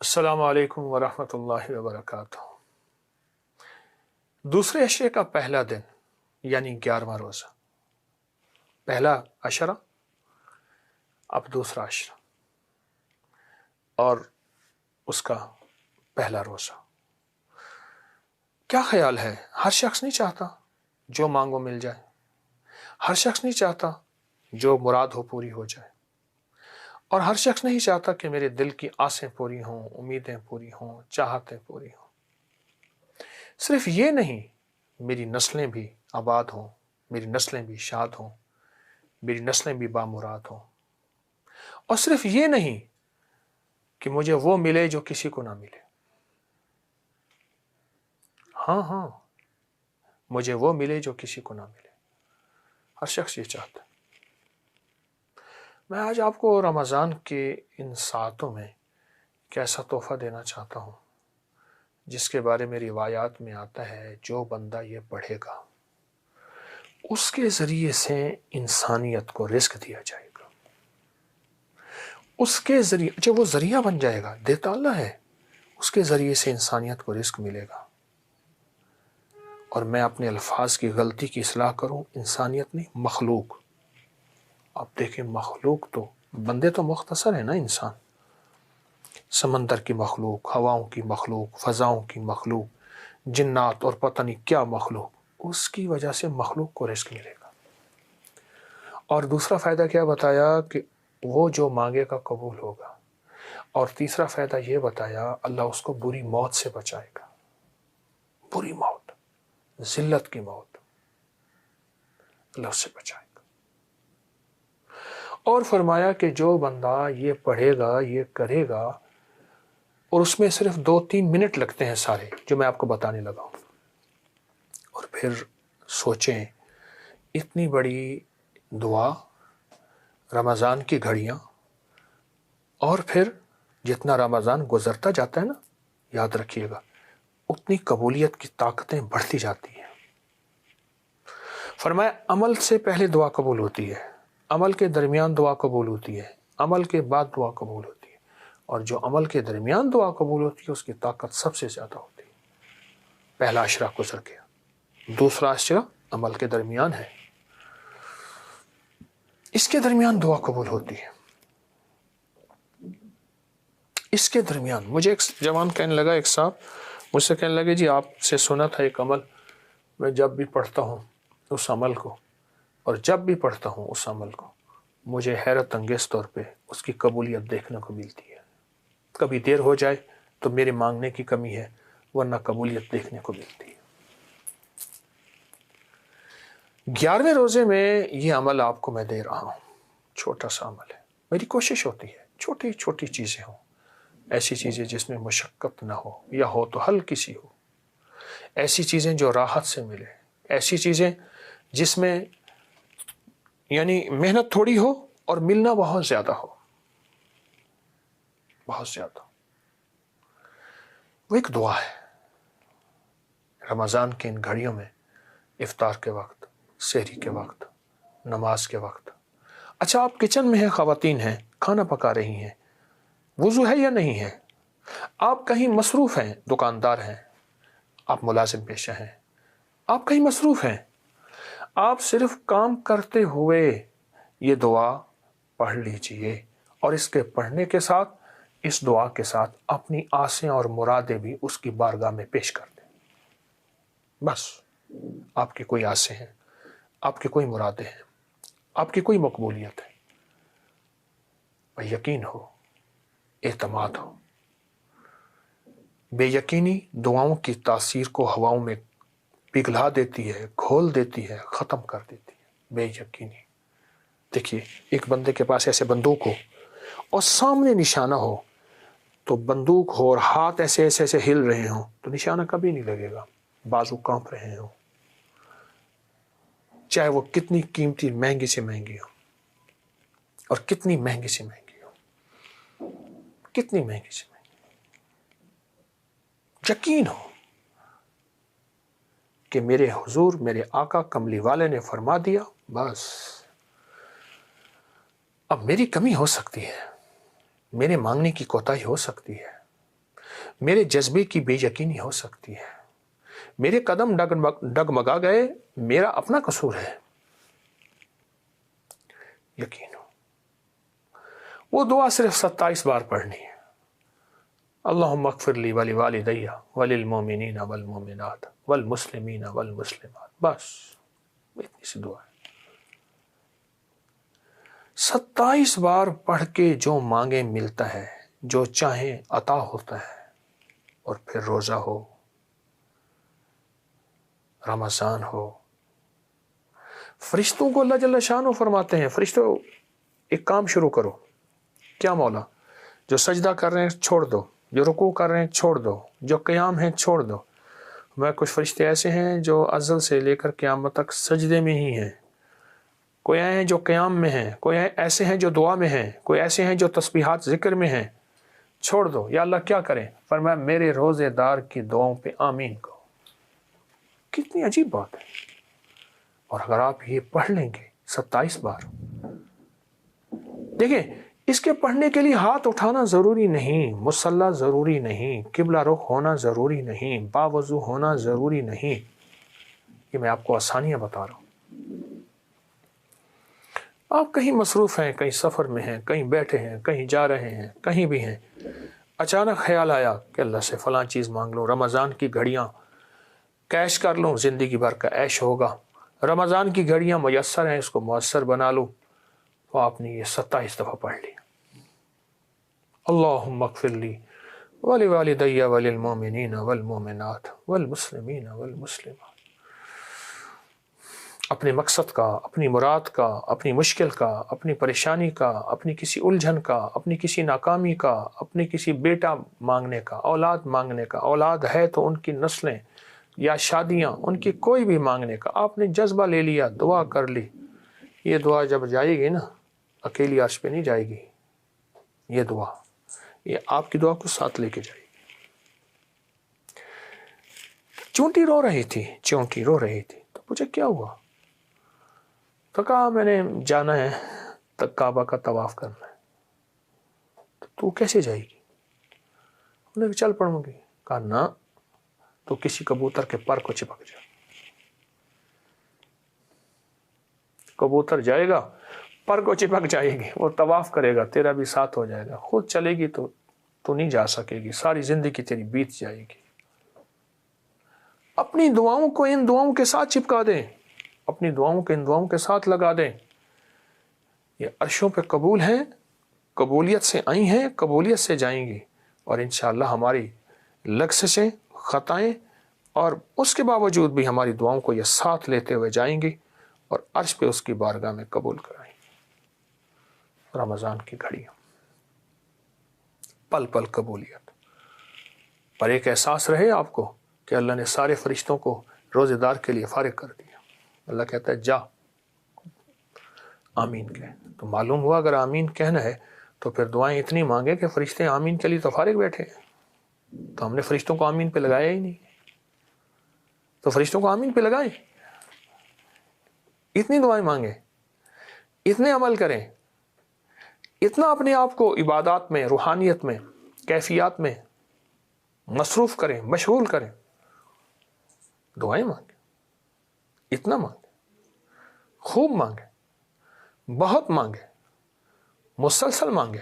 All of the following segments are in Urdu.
السلام علیکم ورحمۃ اللہ وبرکاتہ۔ دوسرے عشرے کا پہلا دن یعنی 11واں روزہ، پہلا عشرہ اب دوسرا عشرہ اور اس کا پہلا روزہ۔ کیا خیال ہے؟ ہر شخص نہیں چاہتا جو مانگو مل جائے، ہر شخص نہیں چاہتا جو مراد ہو پوری ہو جائے، اور ہر شخص نہیں چاہتا کہ میرے دل کی آسیں پوری ہوں، امیدیں پوری ہوں، چاہتیں پوری ہوں۔ صرف یہ نہیں، میری نسلیں بھی آباد ہوں، میری نسلیں بھی شاد ہوں، میری نسلیں بھی بامراد ہوں۔ اور صرف یہ نہیں کہ مجھے وہ ملے جو کسی کو نہ ملے، ہاں مجھے وہ ملے جو کسی کو نہ ملے۔ ہر شخص یہ چاہتا ہے۔ میں آج آپ کو رمضان کے ان ساعتوں میں ایک ایسا تحفہ دینا چاہتا ہوں جس کے بارے میں روایات میں آتا ہے، جو بندہ یہ پڑھے گا اس کے ذریعے سے انسانیت کو رزق دیا جائے گا، اس کے ذریعے جو وہ ذریعہ بن جائے گا، دیتا اللہ ہے، اس کے ذریعے سے انسانیت کو رزق ملے گا۔ اور میں اپنے الفاظ کی غلطی کی اصلاح کروں، انسانیت نہیں، مخلوق۔ آپ دیکھیں، مخلوق تو بندے تو مختصر ہیں نا، انسان، سمندر کی مخلوق، ہواؤں کی مخلوق، فضاؤں کی مخلوق، جنات اور پتہ نہیں کیا مخلوق، اس کی وجہ سے مخلوق کو رزق ملے گا۔ اور دوسرا فائدہ کیا بتایا کہ وہ جو مانگے گا قبول ہوگا۔ اور تیسرا فائدہ یہ بتایا، اللہ اس کو بری موت سے بچائے گا، بری موت، ذلت کی موت، اللہ اس سے بچائے گا۔ اور فرمایا کہ جو بندہ یہ پڑھے گا، یہ کرے گا، اور اس میں صرف 2-3 منٹ لگتے ہیں سارے جو میں آپ کو بتانے لگا ہوں، اور پھر سوچیں، اتنی بڑی دعا، رمضان کی گھڑیاں، اور پھر جتنا رمضان گزرتا جاتا ہے نا، یاد رکھیے گا، اتنی قبولیت کی طاقتیں بڑھتی جاتی ہیں۔ فرمایا عمل سے پہلے دعا قبول ہوتی ہے، عمل کے درمیان دعا قبول ہوتی ہے، عمل کے بعد دعا قبول ہوتی ہے، اور جو عمل کے درمیان دعا قبول ہوتی ہے اس کی طاقت سب سے زیادہ ہوتی ہے۔ پہلا عشرہ گزر گیا، دوسرا عشرہ عمل کے درمیان ہے، اس کے درمیان دعا قبول ہوتی ہے، اس کے درمیان۔ مجھے ایک جوان کہنے لگا، ایک صاحب مجھ سے کہنے لگے، جی آپ سے سنا تھا ایک عمل، میں جب بھی پڑھتا ہوں اس عمل کو، اور جب بھی پڑھتا ہوں اس عمل کو، مجھے حیرت انگیز طور پہ اس کی قبولیت دیکھنے کو ملتی ہے۔ کبھی دیر ہو جائے تو میرے مانگنے کی کمی ہے، ورنہ قبولیت دیکھنے کو ملتی ہے۔ 11ویں روزے میں یہ عمل آپ کو میں دے رہا ہوں، چھوٹا سا عمل ہے۔ میری کوشش ہوتی ہے چھوٹی چھوٹی چیزیں ہوں، ایسی چیزیں جس میں مشقت نہ ہو، یا ہو تو ہلکی سی ہو، ایسی چیزیں جو راحت سے ملے، ایسی چیزیں جس میں یعنی محنت تھوڑی ہو اور ملنا بہت زیادہ ہو، بہت زیادہ۔ وہ ایک دعا ہے رمضان کے ان گھڑیوں میں، افطار کے وقت، سحری کے وقت، نماز کے وقت۔ اچھا، آپ کچن میں ہیں، خواتین ہیں، کھانا پکا رہی ہیں، وضو ہے یا نہیں ہے؟ آپ کہیں مصروف ہیں، دکاندار ہیں، آپ ملازم پیشہ ہیں، آپ کہیں مصروف ہیں، آپ صرف کام کرتے ہوئے یہ دعا پڑھ لیجئے، اور اس کے پڑھنے کے ساتھ، اس دعا کے ساتھ اپنی آسیں اور مرادیں بھی اس کی بارگاہ میں پیش کر دیں۔ بس آپ کی کوئی آسیں ہیں، آپ کی کوئی مرادیں ہیں، آپ کی کوئی مقبولیت ہے، اور یقین ہو، اعتماد ہو۔ بے یقینی دعاؤں کی تاثیر کو ہواؤں میں پگھلا دیتی ہے، کھول دیتی ہے، ختم کر دیتی ہے۔ بے یقینی، دیکھیے، ایک بندے کے پاس ایسے بندوق ہو اور سامنے نشانہ ہو، تو بندوق ہو اور ہاتھ ایسے ایسے ایسے ہل رہے ہوں تو نشانہ کبھی نہیں لگے گا، بازو کانپ رہے ہوں، چاہے وہ کتنی قیمتی مہنگی سے مہنگی ہو، اور کتنی مہنگی سے مہنگی ہو، کتنی مہنگی سے مہنگی، یقین ہو کہ میرے حضور، میرے آقا کملی والے نے فرما دیا، بس اب میری کمی ہو سکتی ہے، میرے مانگنے کی کوتاہی ہو سکتی ہے، میرے جذبے کی بے یقینی ہو سکتی ہے، میرے قدم ڈگمگا گئے، میرا اپنا قصور ہے، یقین ہو۔ وہ دعا صرف 27 بار پڑھنی ہے، اللہم اغفر لی ولوالدی وللمؤمنین والمؤمنات والمسلمین والمسلمات، بس اتنی سی دعا ہے۔ 27 بار پڑھ کے جو مانگے ملتا ہے، جو چاہیں عطا ہوتا ہے۔ اور پھر روزہ ہو، رمضان ہو، فرشتوں کو اللہ جل شانہ فرماتے ہیں، فرشتوں ایک کام شروع کرو۔ کیا مولا؟ جو سجدہ کر رہے ہیں چھوڑ دو، جو رکوع کر رہے ہیں چھوڑ دو، جو قیام ہیں چھوڑ دو۔ میں کچھ فرشتے ایسے ہیں جو ازل سے لے کر قیامت تک سجدے میں ہی ہیں، کوئی ہیں جو قیام میں ہیں، کوئی ایسے ہیں جو دعا میں ہیں، کوئی ایسے ہیں جو تسبیحات ذکر میں ہیں، چھوڑ دو۔ یا اللہ کیا کریں؟ فرمایا میرے روزے دار کی دعاؤں پہ آمین کہو۔ کتنی عجیب بات ہے۔ اور اگر آپ یہ پڑھ لیں گے 27 بار، دیکھیں اس کے پڑھنے کے لیے ہاتھ اٹھانا ضروری نہیں، مصلی ضروری نہیں، قبلہ رخ ہونا ضروری نہیں، باوضو ہونا ضروری نہیں، یہ میں آپ کو آسانیاں بتا رہا ہوں۔ آپ کہیں مصروف ہیں، کہیں سفر میں ہیں، کہیں بیٹھے ہیں، کہیں جا رہے ہیں، کہیں بھی ہیں، اچانک خیال آیا کہ اللہ سے فلاں چیز مانگ لوں، رمضان کی گھڑیاں کیش کر لوں، زندگی بھر کا عیش ہوگا، رمضان کی گھڑیاں میسر ہیں، اس کو مؤثر بنا لوں، تو آپ نے یہ 27 دفعہ پڑھ لیا۔ اللہم اغفر لی ولوالدی وللمؤمنین والمؤمنات والمسلمین والمسلمات۔ اپنے مقصد کا، اپنی مراد کا، اپنی مشکل کا، اپنی پریشانی کا، اپنی کسی الجھن کا، اپنی کسی ناکامی کا، اپنی کسی بیٹا مانگنے کا، اولاد مانگنے کا، اولاد ہے تو ان کی نسلیں یا شادیاں، ان کی کوئی بھی مانگنے کا، آپ نے جذبہ لے لیا، دعا کر لی۔ یہ دعا جب جائے گی نا، اکیلی عرش پہ نہیں جائے گی، یہ دعا، یہ آپ کی دعا کو ساتھ لے کے جائے گی۔ چونٹی رو رہی تھی، چونٹی رو رہی تھی، تو پوچھا کیا ہوا؟ تو کہا میں نے جانا ہے تک کعبہ کا طواف کرنا ہے۔ تو کیسے جائے گی؟ انہوں نے کہا چل پڑوں گی۔ کہا نہ، تو کسی کبوتر کے پر کو چپک جا، کبوتر جائے گا، پر کو چپک جائے گی، وہ طواف کرے گا، تیرا بھی ساتھ ہو جائے گا، خود چلے گی تو نہیں جا سکے گی، ساری زندگی تیری بیت جائے گی۔ اپنی دعاؤں کو ان دعاؤں کے ساتھ چپکا دیں، اپنی دعاؤں کو ان دعاؤں کے ساتھ لگا دیں۔ یہ عرشوں پہ قبول ہیں، قبولیت سے آئی ہیں، قبولیت سے جائیں گی، اور انشاءاللہ ہماری لغزشیں، خطائیں، اور اس کے باوجود بھی ہماری دعاؤں کو یہ ساتھ لیتے ہوئے جائیں گی اور عرش پہ اس کی بارگاہ میں قبول کرائیں گی۔ رمضان کی گھڑیاں، پل پل قبولیت، پر ایک احساس رہے آپ کو کہ اللہ نے سارے فرشتوں کو روزے دار کے لیے فارغ کر دیا۔ اللہ کہتا ہے جا آمین کہہ۔ تو معلوم ہوا اگر آمین کہنا ہے تو پھر دعائیں اتنی مانگے کہ فرشتے آمین کے لیے تو فارغ بیٹھے ہیں، تو ہم نے فرشتوں کو آمین پہ لگایا ہی نہیں، تو فرشتوں کو آمین پہ لگائیں، اتنی دعائیں مانگیں، اتنے عمل کریں، اتنا اپنے آپ کو عبادات میں، روحانیت میں، کیفیات میں مصروف کریں، مشغول کریں، دعائیں مانگیں، اتنا مانگیں، خوب مانگیں، بہت مانگیں، مسلسل مانگیں،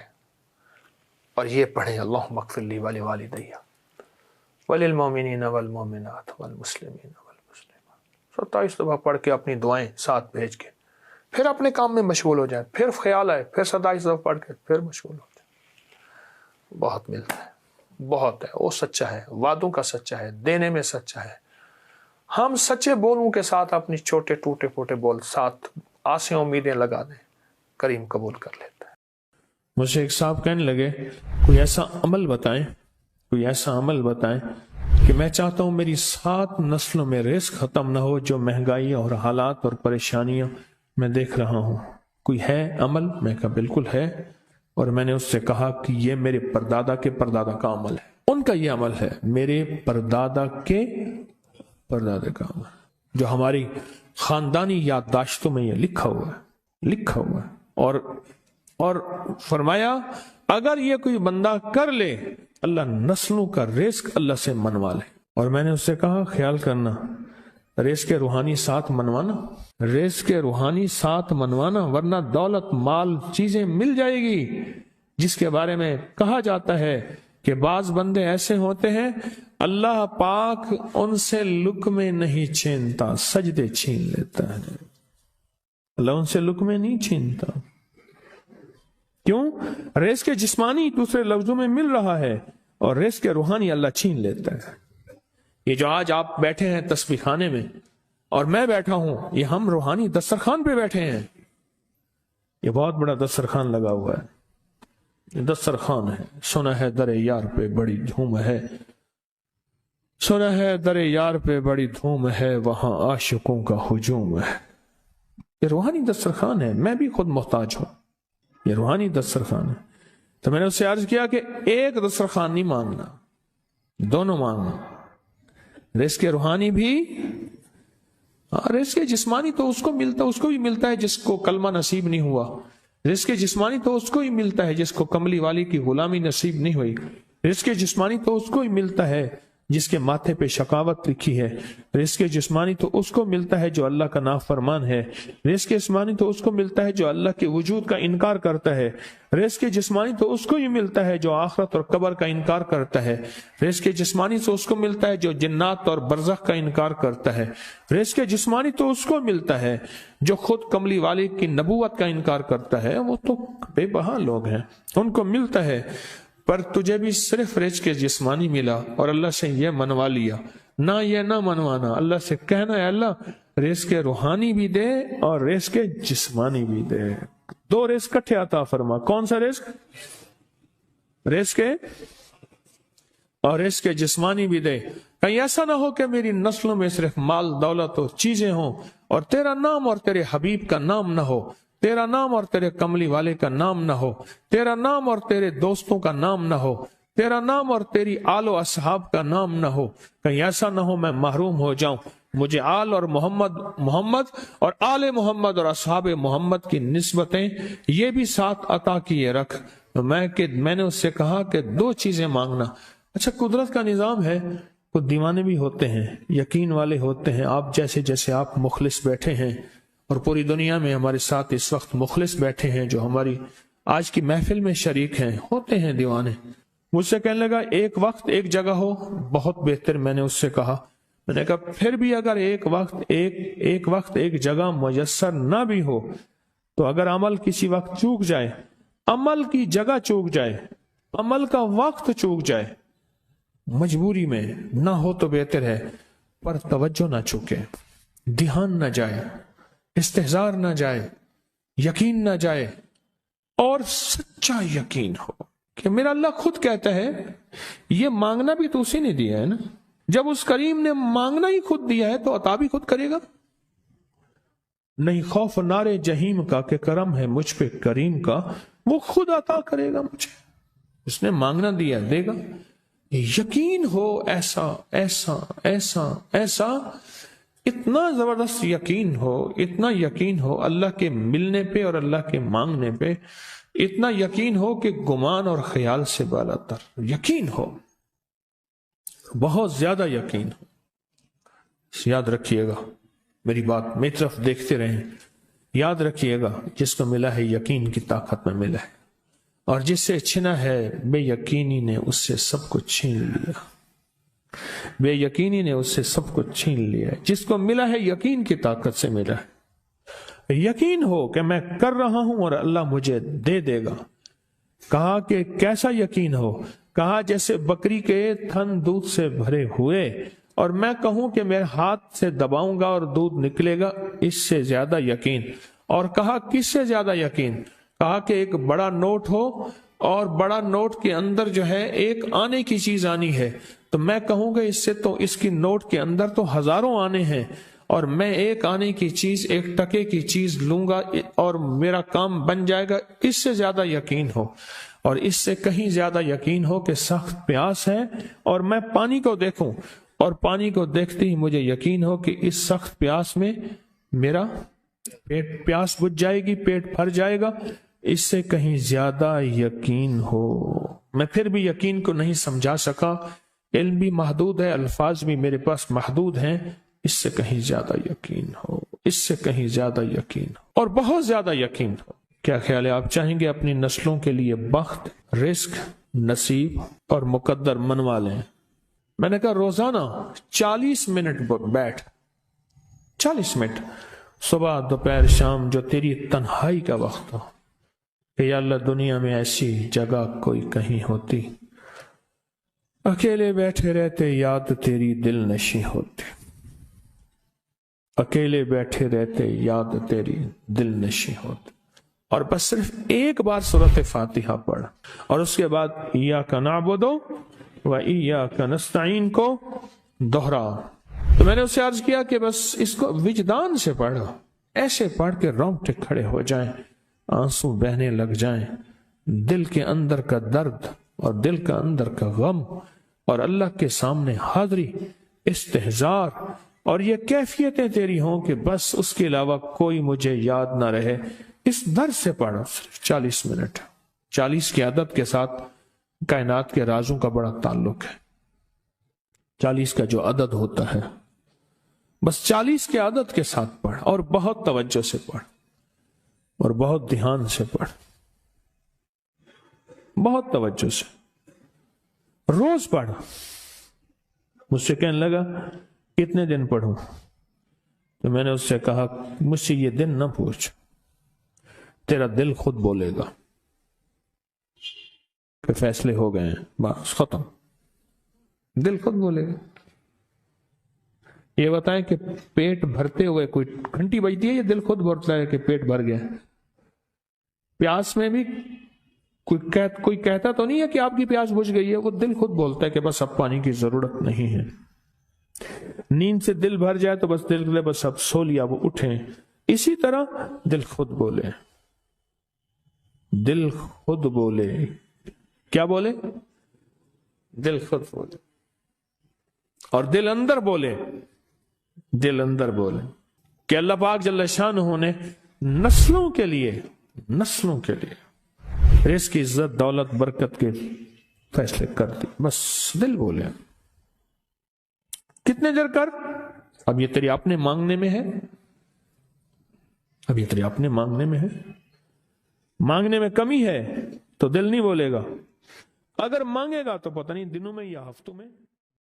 اور یہ پڑھیں اللہم اغفر لی ولوالدی وللمؤمنین والمؤمنات والمسلمین والمسلمات۔ 27 دفعہ پڑھ کے اپنی دعائیں ساتھ بھیج کے پھر اپنے کام میں مشغول ہو جائیں، پھر خیال آئے، پھر 27 دفعہ پڑھ کے پھر مشغول ہو جائیں۔ بہت ملتا ہے، بہت ہے، وہ سچا ہے، وعدوں کا سچا ہے، دینے میں سچا ہے۔ ہم سچے بولوں کے ساتھ اپنی چھوٹے ٹوٹے پھوٹے بول ساتھ آسیں امیدیں لگا دیں، کریم قبول کر لیتا ہے۔ مجھے ایک صاحب کہنے لگے کوئی ایسا عمل بتائیں، کوئی ایسا عمل بتائیں کہ میں چاہتا ہوں میری 7 نسلوں میں رزق ختم نہ ہو، جو مہنگائی اور حالات اور پریشانیاں میں دیکھ رہا ہوں، کوئی ہے عمل؟ میں کہا بالکل ہے، اور میں نے اس سے کہا کہ یہ میرے پردادا کے پردادا کا عمل ہے، ان کا یہ عمل ہے، میرے پردادا کے پردادا کا عمل، جو ہماری خاندانی یادداشتوں میں یہ لکھا ہوا ہے، اور فرمایا اگر یہ کوئی بندہ کر لے، اللہ نسلوں کا رزق اللہ سے منوا لے۔ اور میں نے اس سے کہا خیال کرنا، رزق روحانی ساتھ منوانا، رزق روحانی ساتھ منوانا، ورنہ دولت مال چیزیں مل جائے گی جس کے بارے میں کہا جاتا ہے کہ بعض بندے ایسے ہوتے ہیں اللہ پاک ان سے لقمے نہیں چھینتا، سجدے چھین لیتا ہے۔ اللہ ان سے لقمے نہیں چھینتا، کیوں؟ رزق جسمانی دوسرے لفظوں میں مل رہا ہے، اور رزق روحانی اللہ چھین لیتا ہے۔ یہ جو آج آپ بیٹھے ہیں تسبیح خانے میں اور میں بیٹھا ہوں، یہ ہم روحانی دسترخوان پہ بیٹھے ہیں۔ یہ بہت بڑا دسترخوان لگا ہوا ہے، یہ دسترخوان ہے۔ سنا ہے در یار پہ بڑی دھوم ہے، سنا ہے در یار پہ بڑی دھوم ہے، وہاں عاشقوں کا ہجوم ہے۔ یہ روحانی دسترخوان ہے، میں بھی خود محتاج ہوں، یہ روحانی دسترخوان ہے۔ تو میں نے اس سے عرض کیا کہ ایک دسترخوان نہیں مانگنا، دونوں مانگنا، رزق روحانی بھی، رزق جسمانی تو اس کو بھی ملتا ہے جس کو کلمہ نصیب نہیں ہوا، رزق جسمانی تو اس کو ہی ملتا ہے جس کو کملی والی کی غلامی نصیب نہیں ہوئی، رزق جسمانی تو اس کو ہی ملتا ہے جس کے ماتھے پہ شقاوت لکھی ہے، رزق جسمانی تو اس کو ملتا ہے جو اللہ کا نافرمان ہے، رزق جسمانی تو اس کو ملتا ہے جو اللہ کے وجود کا انکار کرتا ہے، رزق جسمانی تو اس کو ہی ملتا ہے جو آخرت اور قبر کا انکار کرتا ہے، رزق جسمانی تو اس کو ملتا ہے جو جنات اور برزخ کا انکار کرتا ہے، رزق جسمانی تو اس کو ملتا ہے جو خود کملی والی کی نبوت کا انکار کرتا ہے، وہ تو بے بہا لوگ ہیں، ان کو ملتا ہے۔ پر تجھے بھی صرف رزق جسمانی ملا اور اللہ سے یہ منوا لیا، نہ یہ نہ منوانا، اللہ سے کہنا ہے اللہ رزق روحانی بھی دے اور رزق جسمانی بھی دے، دو رزق کٹھے عطا فرما۔ کون سا رزق؟ رزق اور رزق جسمانی بھی دے۔ کہیں ایسا نہ ہو کہ میری نسلوں میں صرف مال دولت اور چیزیں ہوں اور تیرا نام اور تیرے حبیب کا نام نہ ہو، تیرا نام اور تیرے کملی والے کا نام نہ ہو، تیرا نام اور تیرے دوستوں کا نام نہ ہو، تیرا نام اور تیری آل و اصحاب کا نام نہ ہو۔ کہیں ایسا نہ ہو میں محروم ہو جاؤں، مجھے آل اور محمد اور آل محمد اور اصحاب محمد کی نسبتیں یہ بھی ساتھ عطا کیے رکھ۔ میں نے اس سے کہا کہ دو چیزیں مانگنا۔ اچھا، قدرت کا نظام ہے، کچھ دیوانے بھی ہوتے ہیں، یقین والے ہوتے ہیں، آپ جیسے آپ مخلص بیٹھے ہیں، اور پوری دنیا میں ہمارے ساتھ اس وقت مخلص بیٹھے ہیں جو ہماری آج کی محفل میں شریک ہیں، ہوتے ہیں دیوانے۔ مجھ سے کہنے لگا ایک وقت ایک جگہ ہو بہت بہتر۔ میں نے اس سے کہا، میں نے کہا پھر بھی اگر ایک وقت ایک جگہ میسر نہ بھی ہو تو اگر عمل کسی وقت چوک جائے، عمل کی جگہ چوک جائے، عمل کا وقت چوک جائے، مجبوری میں نہ ہو تو بہتر ہے، پر توجہ نہ چوکے، دھیان نہ جائے، استحضار نہ جائے، یقین نہ جائے، اور سچا یقین ہو کہ میرا اللہ خود کہتا ہے یہ مانگنا بھی تو اسی نے دیا ہے نا، جب اس کریم نے مانگنا ہی خود دیا ہے تو عطا بھی خود کرے گا۔ نہیں خوف نارے جہیم کا کہ کرم ہے مجھ پہ کریم کا، وہ خود عطا کرے گا مجھے، اس نے مانگنا دیا دے گا۔ یقین ہو ایسا ایسا ایسا ایسا، اتنا زبردست یقین ہو، اتنا یقین ہو اللہ کے ملنے پہ اور اللہ کے مانگنے پہ، اتنا یقین ہو کہ گمان اور خیال سے بالا تر یقین ہو، بہت زیادہ یقین ہو۔ یاد رکھیے گا میری بات، میری طرف دیکھتے رہیں، یاد رکھیے گا جس کو ملا ہے یقین کی طاقت میں ملا ہے، اور جس سے چھنا ہے بے یقینی نے اس سے سب کچھ چھین لیا، بے یقینی نے اس سے سب کچھ چھین لیا ہے۔ جس کو ملا ہے یقین کی طاقت سے ملا ہے، یقین ہو کہ میں کر رہا ہوں اور اللہ مجھے دے دے گا۔ کہا کہ کیسا یقین ہو؟ کہا جیسے بکری کے تھن دودھ سے بھرے ہوئے اور میں کہوں کہ میرے ہاتھ سے دباؤں گا اور دودھ نکلے گا، اس سے زیادہ یقین۔ اور کہا کس سے زیادہ یقین؟ کہا کہ ایک بڑا نوٹ ہو اور بڑا نوٹ کے اندر جو ہے ایک آنے کی چیز آنی ہے، تو میں کہوں گا اس سے تو اس کی نوٹ کے اندر تو ہزاروں آنے ہیں، اور میں ایک آنے کی چیز، ایک ٹکے کی چیز لوں گا اور میرا کام بن جائے گا۔ اس سے زیادہ یقین ہو، اور اس سے کہیں زیادہ یقین ہو کہ سخت پیاس ہے اور میں پانی کو دیکھوں، اور پانی کو دیکھتے ہی مجھے یقین ہو کہ اس سخت پیاس میں میرا پیاس بجھ جائے گی، پیٹ بھر جائے گا۔ اس سے کہیں زیادہ یقین ہو، میں پھر بھی یقین کو نہیں سمجھا سکا. علم بھی محدود ہے، الفاظ بھی میرے پاس محدود ہیں. اس سے کہیں زیادہ یقین ہو، اس سے کہیں زیادہ یقین ہو، اور بہت زیادہ یقین ہو. کیا خیال ہے؟ آپ چاہیں گے اپنی نسلوں کے لیے بخت، رزق، نصیب اور مقدر منوا لیں؟ میں نے کہا روزانہ 40 منٹ بیٹھ، 40 منٹ صبح دوپہر شام، جو تیری تنہائی کا وقت ہو، کہ یا اللہ دنیا میں ایسی جگہ کوئی کہیں ہوتی، اکیلے بیٹھے رہتے یاد تیری دل نشیں ہوتی، اکیلے بیٹھے رہتے یاد تیری دل نشیں ہوتی. اور بس صرف ایک بار سورۃ فاتحہ پڑھ، اور اس کے بعد ایاک نعبد و ایاک نستعین کو دوہرا. تو میں نے اسے عرض کیا کہ بس اس کو وجدان سے پڑھو، ایسے پڑھ کے رونگٹے کھڑے ہو جائیں، آنسو بہنے لگ جائیں، دل کے اندر کا درد اور دل کا اندر کا غم اور اللہ کے سامنے حاضری، استحضار، اور یہ کیفیتیں تیری ہوں کہ بس اس کے علاوہ کوئی مجھے یاد نہ رہے. اس درد سے پڑھو صرف 40 منٹ. 40 کی عدد کے ساتھ کائنات کے رازوں کا بڑا تعلق ہے. 40 کا جو عدد ہوتا ہے، بس 40 کے عدد کے ساتھ پڑھ، اور بہت توجہ سے پڑھ، اور بہت دھیان سے پڑھ، بہت توجہ سے. روز پڑھ. مجھ سے کہنے لگا کتنے دن پڑھوں؟ تو میں نے اس سے کہا مجھ سے یہ دن نہ پوچھ، تیرا دل خود بولے گا کہ فیصلے ہو گئے ہیں، بس ختم. دل خود بولے گا. یہ بتائیں کہ پیٹ بھرتے ہوئے کوئی گھنٹی بجتی ہے، یہ دل خود بولتا ہے کہ پیٹ بھر گیا. پیاس میں بھی کوئی کہتا تو نہیں ہے کہ آپ کی پیاس بجھ گئی ہے، وہ دل خود بولتا ہے کہ بس اب پانی کی ضرورت نہیں ہے. نیند سے دل بھر جائے تو بس دل بس اب سو لیا، وہ اٹھیں. اسی طرح دل خود بولے، دل خود بولے. کیا بولے؟ دل خود بولے. اور دل اندر بولے، دل اندر بولے کہ اللہ پاک جل شانہ نے نسلوں کے لیے رزق، عزت، دولت، برکت کے فیصلے کر دی. بس دل بولے. کتنے دیر کر؟ اب یہ تیری اپنے مانگنے میں ہے، اب یہ تیری اپنے مانگنے میں ہے. مانگنے میں کمی ہے تو دل نہیں بولے گا. اگر مانگے گا تو پتہ نہیں دنوں میں یا ہفتوں میں